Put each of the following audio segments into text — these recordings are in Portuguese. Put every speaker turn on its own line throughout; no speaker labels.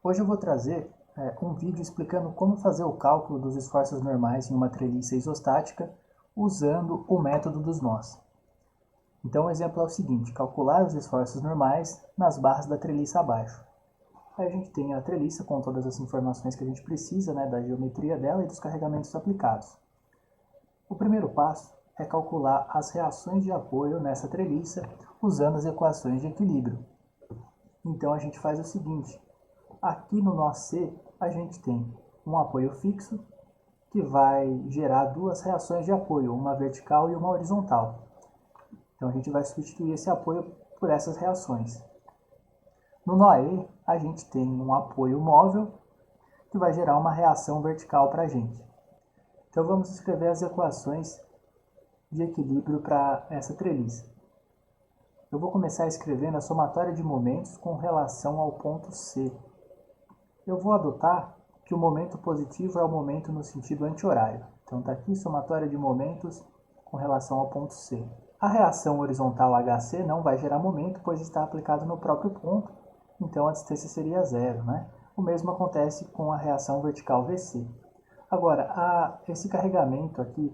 Hoje eu vou trazer um vídeo explicando como fazer o cálculo dos esforços normais em uma treliça isostática usando o método dos nós. Então o exemplo é o seguinte: calcular os esforços normais nas barras da treliça abaixo. Aí a gente tem a treliça com todas as informações que a gente precisa, da geometria dela e dos carregamentos aplicados. O primeiro passo é calcular as reações de apoio nessa treliça usando as equações de equilíbrio. Então a gente faz o seguinte: aqui no nó C a gente tem um apoio fixo que vai gerar duas reações de apoio, uma vertical e uma horizontal. Então a gente vai substituir esse apoio por essas reações. No nó E a gente tem um apoio móvel que vai gerar uma reação vertical para a gente. Então vamos escrever as equações de equilíbrio para essa treliça. Eu vou começar escrevendo a somatória de momentos com relação ao ponto C. Eu vou adotar que o momento positivo é o momento no sentido anti-horário. Então está aqui somatória de momentos com relação ao ponto C. A reação horizontal HC não vai gerar momento, pois está aplicado no próprio ponto, então a distância seria zero, O mesmo acontece com a reação vertical VC. Agora, esse carregamento aqui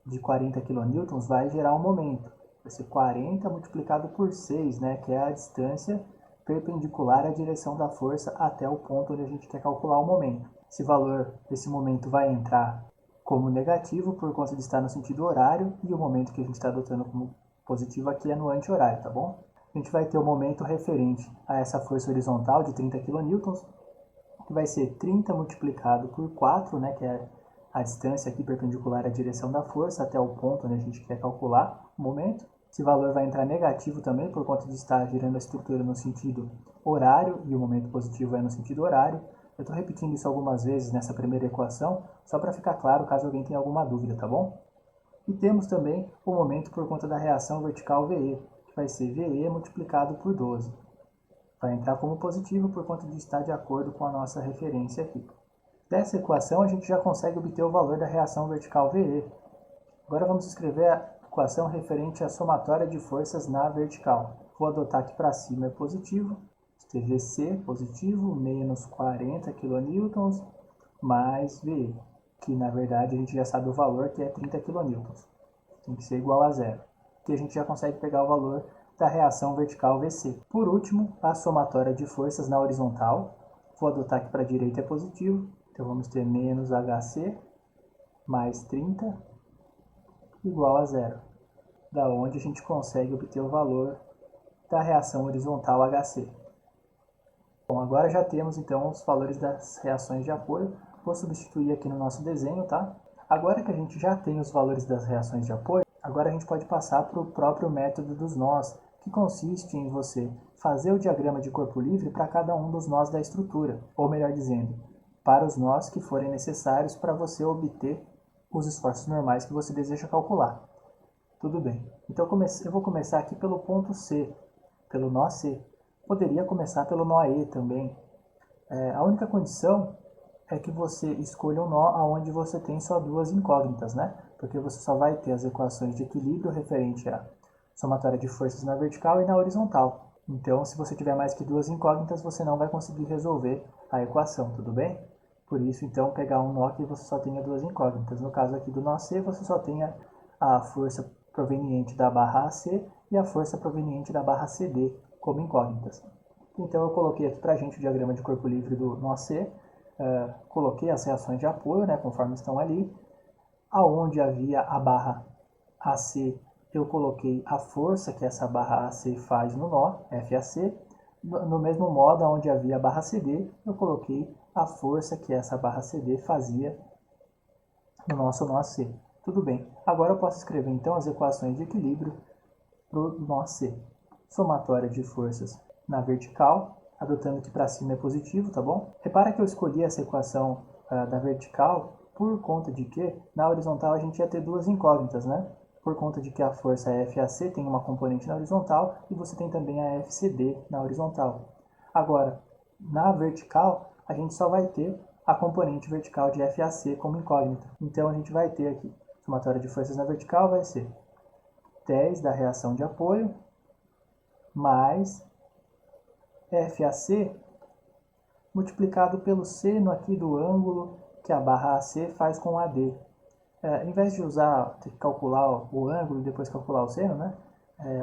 de 40 kN vai gerar um momento. Vai ser 40 multiplicado por 6, que é a distância perpendicular à direção da força até o ponto onde a gente quer calcular o momento. Esse momento vai entrar como negativo por conta de estar no sentido horário e o momento que a gente está adotando como positivo aqui é no anti-horário, tá bom? A gente vai ter o momento referente a essa força horizontal de 30 kN, que vai ser 30 multiplicado por 4, que é a distância aqui perpendicular à direção da força até o ponto onde a gente quer calcular o momento. Esse valor vai entrar negativo também por conta de estar girando a estrutura no sentido horário e o momento positivo é no sentido horário. Eu estou repetindo isso algumas vezes nessa primeira equação, só para ficar claro caso alguém tenha alguma dúvida, tá bom? E temos também o momento por conta da reação vertical VE, que vai ser VE multiplicado por 12. Vai entrar como positivo por conta de estar de acordo com a nossa referência aqui. Dessa equação a gente já consegue obter o valor da reação vertical VE. Agora vamos escrever a equação referente à somatória de forças na vertical. Vou adotar aqui para cima é positivo, VC positivo, menos 40 kN mais VE, que na verdade a gente já sabe o valor, que é 30 kN. Tem que ser igual a zero. Aqui a gente já consegue pegar o valor da reação vertical VC. Por último, a somatória de forças na horizontal. Vou adotar aqui para a direita é positivo, então vamos ter menos HC mais 30 igual a zero, da onde a gente consegue obter o valor da reação horizontal HC. Bom, agora já temos então os valores das reações de apoio. Vou substituir aqui no nosso desenho, tá? Agora que a gente já tem os valores das reações de apoio, agora a gente pode passar para o próprio método dos nós, que consiste em você fazer o diagrama de corpo livre para cada um dos nós da estrutura, ou melhor dizendo, para os nós que forem necessários para você obter os esforços normais que você deseja calcular. Tudo bem. Então eu vou começar aqui pelo ponto C, pelo nó C. Poderia começar pelo nó E também. A única condição é que você escolha um nó onde você tem só duas incógnitas, Porque você só vai ter as equações de equilíbrio referente à somatória de forças na vertical e na horizontal. Então, se você tiver mais que duas incógnitas, você não vai conseguir resolver a equação, tudo bem? Por isso, então, pegar um nó que você só tenha duas incógnitas. No caso aqui do nó C, você só tenha a força proveniente da barra AC e a força proveniente da barra CD como incógnitas. Então eu coloquei aqui para a gente o diagrama de corpo livre do nó C, coloquei as reações de apoio, conforme estão ali. Aonde havia a barra AC, eu coloquei a força que essa barra AC faz no nó, FAC. No mesmo modo, onde havia a barra CD, eu coloquei a força que essa barra CD fazia no nosso nó C. Tudo bem. Agora eu posso escrever então as equações de equilíbrio para o nó C. Somatória de forças na vertical, adotando que para cima é positivo, tá bom? Repara que eu escolhi essa equação da vertical por conta de que na horizontal a gente ia ter duas incógnitas, Por conta de que a força FAC tem uma componente na horizontal e você tem também a FCD na horizontal. Agora, na vertical, a gente só vai ter a componente vertical de FAC como incógnita. Então a gente vai ter aqui, somatória de forças na vertical vai ser 10 da reação de apoio mais FAC multiplicado pelo seno aqui do ângulo que a barra AC faz com AD. Em vez de ter que calcular o ângulo e depois calcular o seno, né?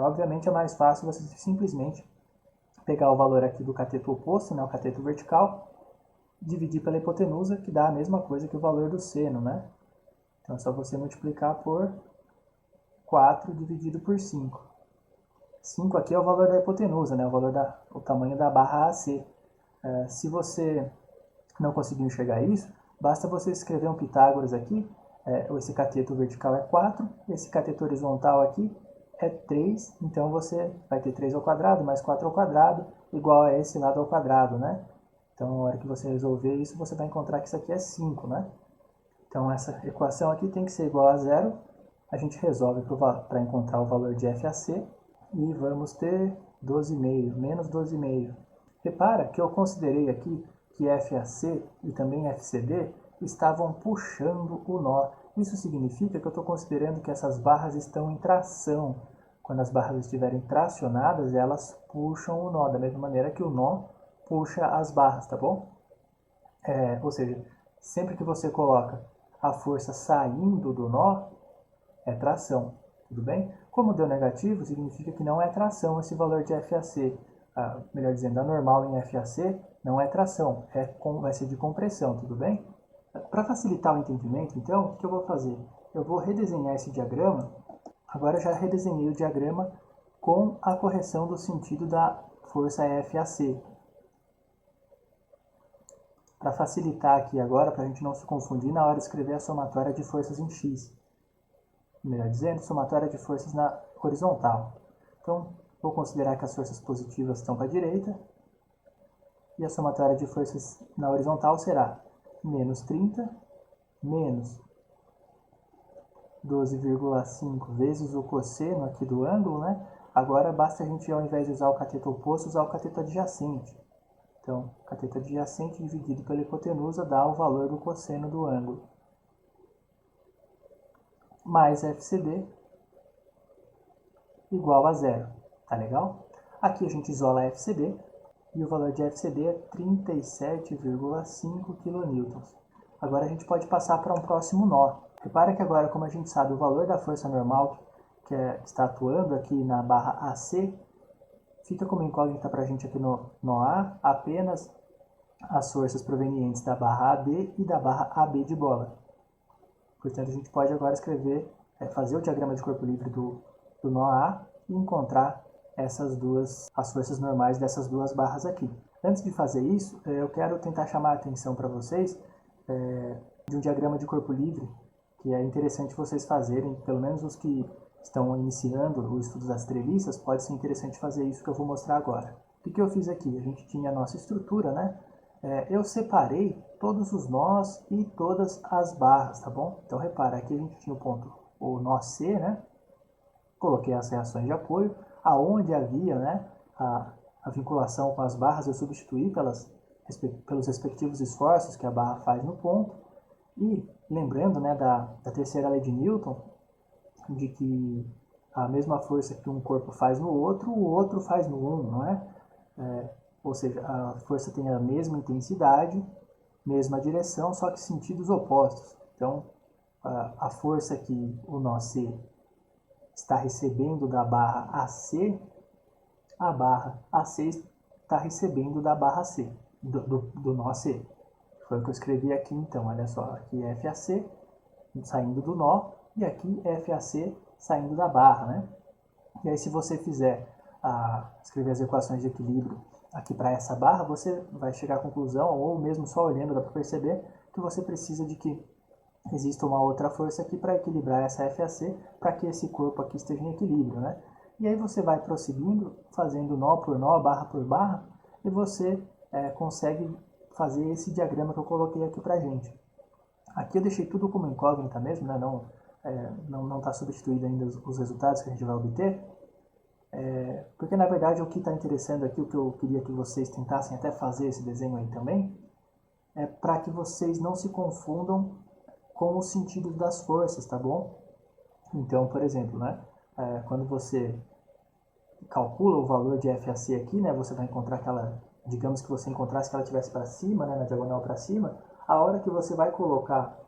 Obviamente é mais fácil você simplesmente pegar o valor aqui do cateto oposto, né, o cateto vertical, dividir pela hipotenusa, que dá a mesma coisa que o valor do seno, né? Então é só você multiplicar por 4 dividido por 5. 5 aqui é o valor da hipotenusa, né? O tamanho da barra AC. Se você não conseguir enxergar isso, basta você escrever um Pitágoras aqui. Esse cateto vertical é 4, esse cateto horizontal aqui é 3, então você vai ter 3 ao quadrado mais 4 ao quadrado igual a esse lado ao quadrado, né? Então, na hora que você resolver isso, você vai encontrar que isso aqui é 5, né? Então, essa equação aqui tem que ser igual a zero. A gente resolve para encontrar o valor de FAC e vamos ter 12,5, menos 12,5. Repara que eu considerei aqui que FAC e também FCD estavam puxando o nó. Isso significa que eu estou considerando que essas barras estão em tração. Quando as barras estiverem tracionadas, elas puxam o nó, da mesma maneira que o nó puxa as barras, tá bom? Ou seja, sempre que você coloca a força saindo do nó, é tração, tudo bem? Como deu negativo, significa que não é tração esse valor de FAC. Melhor dizendo, a normal em FAC não é tração, vai ser de compressão, tudo bem? Para facilitar o entendimento, então, o que eu vou fazer? Eu vou redesenhar esse diagrama. Agora eu já redesenhei o diagrama com a correção do sentido da força FAC. Para facilitar aqui agora, para a gente não se confundir na hora de escrever a somatória de forças em X. Melhor dizendo, somatória de forças na horizontal. Então, vou considerar que as forças positivas estão para a direita. E a somatória de forças na horizontal será menos 30, menos 12,5 vezes o cosseno aqui do ângulo, né? Agora basta a gente, ao invés de usar o cateto oposto, usar o cateto adjacente. Então, cateto adjacente dividido pela hipotenusa dá o valor do cosseno do ângulo. Mais FCD igual a zero. Tá legal? Aqui a gente isola FCD e o valor de FCD é 37,5 kN. Agora a gente pode passar para um próximo nó. Repara que agora, como a gente sabe o valor da força normal que está atuando aqui na barra AC, fica como incógnita para a gente aqui no nó A apenas as forças provenientes da barra AD e da barra AB de bola. Portanto, a gente pode agora fazer o diagrama de corpo livre do nó A e encontrar as forças normais dessas duas barras aqui. Antes de fazer isso, eu quero tentar chamar a atenção para vocês de um diagrama de corpo livre que é interessante vocês fazerem, pelo menos os que estão iniciando o estudo das treliças, pode ser interessante fazer isso que eu vou mostrar agora. O que eu fiz aqui? A gente tinha a nossa estrutura, né? Eu separei todos os nós e todas as barras, tá bom? Então repara, aqui a gente tinha o nó C, né? Coloquei as reações de apoio, aonde havia, né, a vinculação com as barras, eu substituí pelos respectivos esforços que a barra faz no ponto. E lembrando, né, da terceira lei de Newton, de que a mesma força que um corpo faz no outro, o outro faz no um, não é? Ou seja, a força tem a mesma intensidade, mesma direção, só que sentidos opostos. Então, a força que o nó C está recebendo da barra AC, a barra AC está recebendo da barra C, do nó C. Foi o que eu escrevi aqui então, olha só, aqui é FAC saindo do nó e aqui FAC saindo da barra, né? E aí se você escrever as equações de equilíbrio aqui para essa barra, você vai chegar à conclusão, ou mesmo só olhando dá para perceber, que você precisa de que exista uma outra força aqui para equilibrar essa FAC, para que esse corpo aqui esteja em equilíbrio, né? E aí você vai prosseguindo, fazendo nó por nó, barra por barra, e você consegue fazer esse diagrama que eu coloquei aqui pra gente. Aqui eu deixei tudo como incógnita mesmo, né? Não está substituído ainda os resultados que a gente vai obter, porque na verdade o que está interessando aqui, o que eu queria que vocês tentassem até fazer esse desenho aí também, é para que vocês não se confundam com o sentido das forças, tá bom? Então, por exemplo, né? Quando você calcula o valor de FAC aqui, né? Você vai encontrar aquela digamos que você encontrasse que ela estivesse para cima, né, na diagonal para cima, a hora que você vai colocar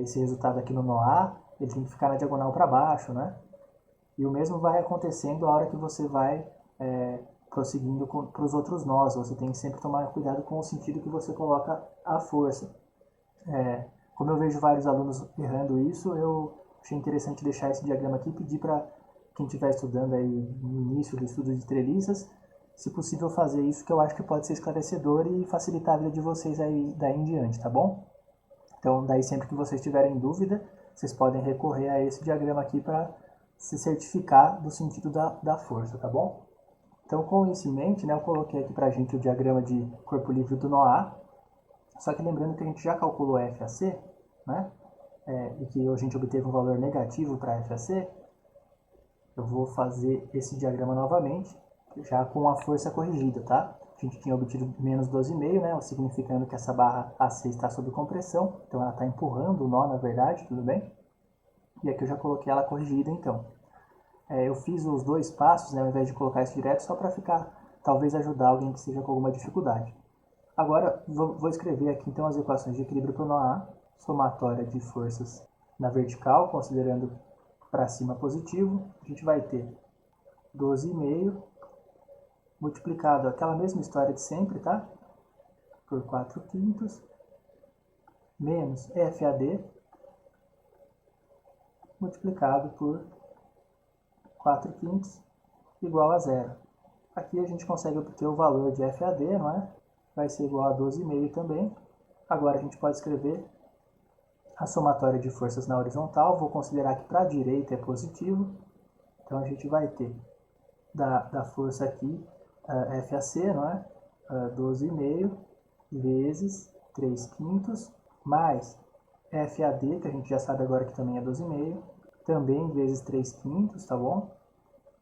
esse resultado aqui no nó A, ele tem que ficar na diagonal para baixo, né? E o mesmo vai acontecendo a hora que você vai prosseguindo para os outros nós. Você tem que sempre tomar cuidado com o sentido que você coloca a força. Como eu vejo vários alunos errando isso, eu achei interessante deixar esse diagrama aqui e pedir para quem estiver estudando aí no início do estudo de treliças, se possível fazer isso, que eu acho que pode ser esclarecedor e facilitar a vida de vocês aí daí em diante, tá bom? Então, daí sempre que vocês tiverem dúvida, vocês podem recorrer a esse diagrama aqui para se certificar do sentido da força, tá bom? Então, com isso em mente, né, eu coloquei aqui para a gente o diagrama de corpo livre do nó A, só que lembrando que a gente já calculou FAC, né, e que a gente obteve um valor negativo para FAC, eu vou fazer esse diagrama novamente, já com a força corrigida, tá? A gente tinha obtido menos 12,5, né, significando que essa barra AC está sob compressão, então ela está empurrando o nó, na verdade, tudo bem? E aqui eu já coloquei ela corrigida, então. Eu fiz os dois passos, né, ao invés de colocar isso direto, só para ficar, talvez ajudar alguém que esteja com alguma dificuldade. Agora, vou escrever aqui, então, as equações de equilíbrio para o nó A, somatória de forças na vertical, considerando para cima positivo, a gente vai ter 12,5 multiplicado aquela mesma história de sempre, tá? Por 4/5 menos FAD multiplicado por 4/5 igual a zero. Aqui a gente consegue obter o valor de FAD, não é? Vai ser igual a 12,5 também. Agora a gente pode escrever a somatória de forças na horizontal. Vou considerar que para a direita é positivo. Então a gente vai ter da força aqui, FAC, não é? 12,5 vezes 3/5 mais FAD, que a gente já sabe agora que também é 12,5, também vezes 3/5, tá bom?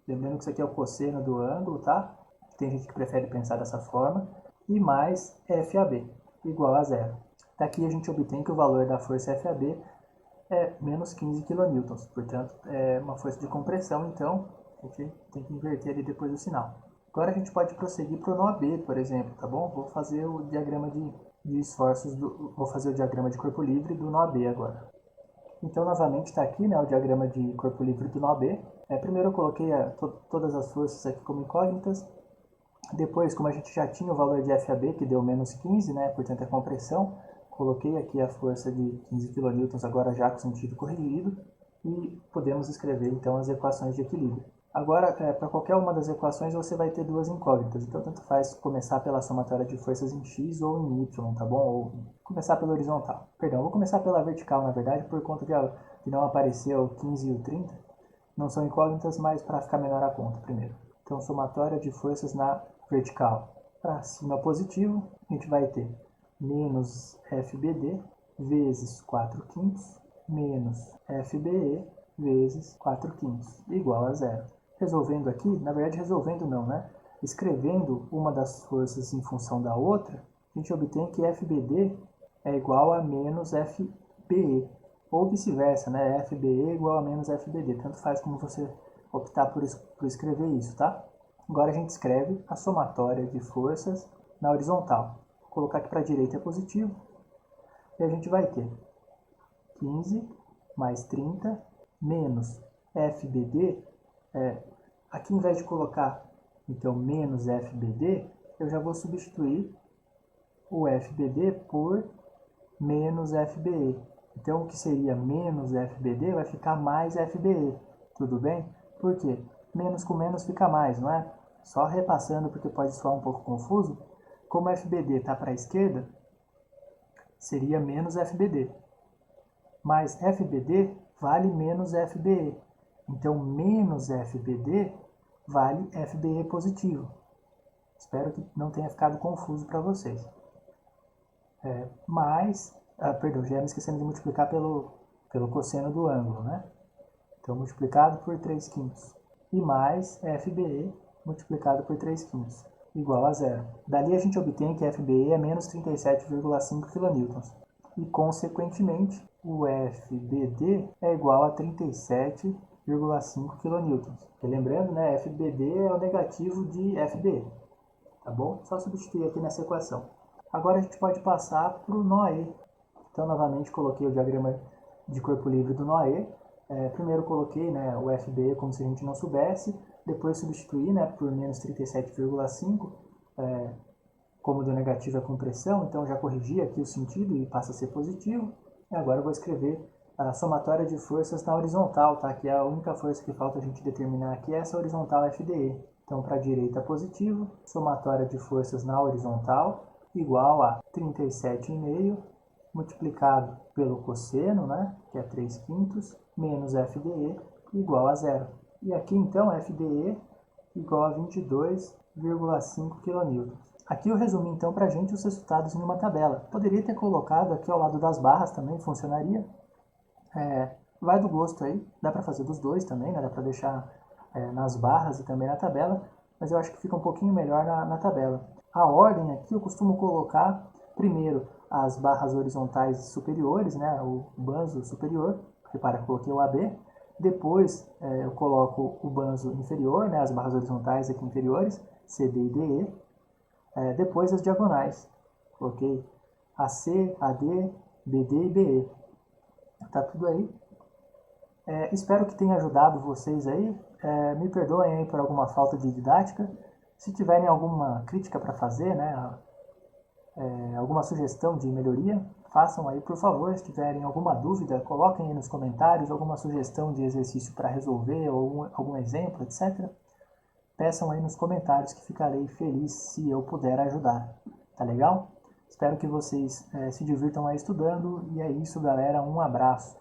Lembrando que isso aqui é o cosseno do ângulo, tá? Tem gente que prefere pensar dessa forma. E mais FAB, igual a zero. Daqui a gente obtém que o valor da força FAB é menos 15 kN. Portanto, é uma força de compressão, então a gente tem que inverter ali depois o sinal. Agora a gente pode prosseguir para o nó B, por exemplo, tá bom? Vou fazer o diagrama de esforços, vou fazer o diagrama de corpo livre do nó B agora. Então, novamente, está aqui, né, o diagrama de corpo livre do nó B. Primeiro eu coloquei todas as forças aqui como incógnitas. Depois, como a gente já tinha o valor de FAB, que deu menos 15, né, portanto é compressão, coloquei aqui a força de 15 kN agora já com sentido corrigido. E podemos escrever, então, as equações de equilíbrio. Agora, para qualquer uma das equações, você vai ter duas incógnitas. Então, tanto faz começar pela somatória de forças em x ou em y, tá bom? Ou começar pela horizontal. Perdão, vou começar pela vertical, na verdade, por conta de não aparecer o 15 e o 30. Não são incógnitas, mas para ficar menor a conta primeiro. Então, somatória de forças na vertical. Para cima positivo, a gente vai ter menos FBD vezes 4/5 menos FBE vezes 4/5 igual a zero. Resolvendo aqui, na verdade resolvendo não, né? Escrevendo uma das forças em função da outra, a gente obtém que FBD é igual a menos FBE, ou vice-versa, né? FBE é igual a menos FBD, tanto faz como você optar por escrever isso, tá? Agora a gente escreve a somatória de forças na horizontal. Vou colocar aqui para a direita é positivo, e a gente vai ter 15 mais 30 menos FBD. Aqui, em vez de colocar, então, menos FBD, eu já vou substituir o FBD por menos FBE. Então, o que seria menos FBD vai ficar mais FBE, tudo bem? Por quê? Menos com menos fica mais, não é? Só repassando, porque pode soar um pouco confuso, como FBD está para a esquerda, seria menos FBD. Mas FBD vale menos FBE. Então, menos FBD vale FBE positivo. Espero que não tenha ficado confuso para vocês. Perdão, já ia me esquecendo de multiplicar pelo cosseno do ângulo, né? Então, multiplicado por 3/5. E mais FBE multiplicado por 3/5, igual a zero. Dali a gente obtém que FBE é menos 37,5 kN. E, consequentemente, o FBD é igual a 37,5 kN. E lembrando, né, FBD é o negativo de FBE. tá bom? Só substituir aqui nessa equação. Agora a gente pode passar para o nó E. Então, novamente, coloquei o diagrama de corpo livre do nó E. Primeiro coloquei, né, o FB como se a gente não soubesse, depois substituí, né, por menos 37,5, como deu negativo a compressão, então já corrigi aqui o sentido e passa a ser positivo. E agora eu vou escrever a somatória de forças na horizontal, tá? Que é a única força que falta a gente determinar aqui, é essa horizontal FDE. Então, para a direita positivo, somatória de forças na horizontal igual a 37,5 multiplicado pelo cosseno, né, que é 3/5, menos FDE igual a zero. E aqui então FDE igual a 22,5 kN. Aqui eu resumi então para a gente os resultados em uma tabela. Poderia ter colocado aqui ao lado das barras também, funcionaria. Vai do gosto aí, dá para fazer dos dois também, né? Dá para deixar nas barras e também na tabela, mas eu acho que fica um pouquinho melhor na tabela. A ordem aqui eu costumo colocar primeiro as barras horizontais superiores, né? O banzo superior, repara que coloquei o AB, depois eu coloco o banzo inferior, né? As barras horizontais aqui inferiores, CD e DE, depois as diagonais, coloquei AC, AD, BD e BE. Tá tudo aí. Espero que tenha ajudado vocês aí. Me perdoem aí por alguma falta de didática. Se tiverem alguma crítica para fazer, né, alguma sugestão de melhoria, façam aí, por favor. Se tiverem alguma dúvida, coloquem aí nos comentários alguma sugestão de exercício para resolver, ou algum exemplo, etc. Peçam aí nos comentários que ficarei feliz se eu puder ajudar. Tá legal? Espero que vocês se divirtam aí estudando. E é isso, galera. Um abraço.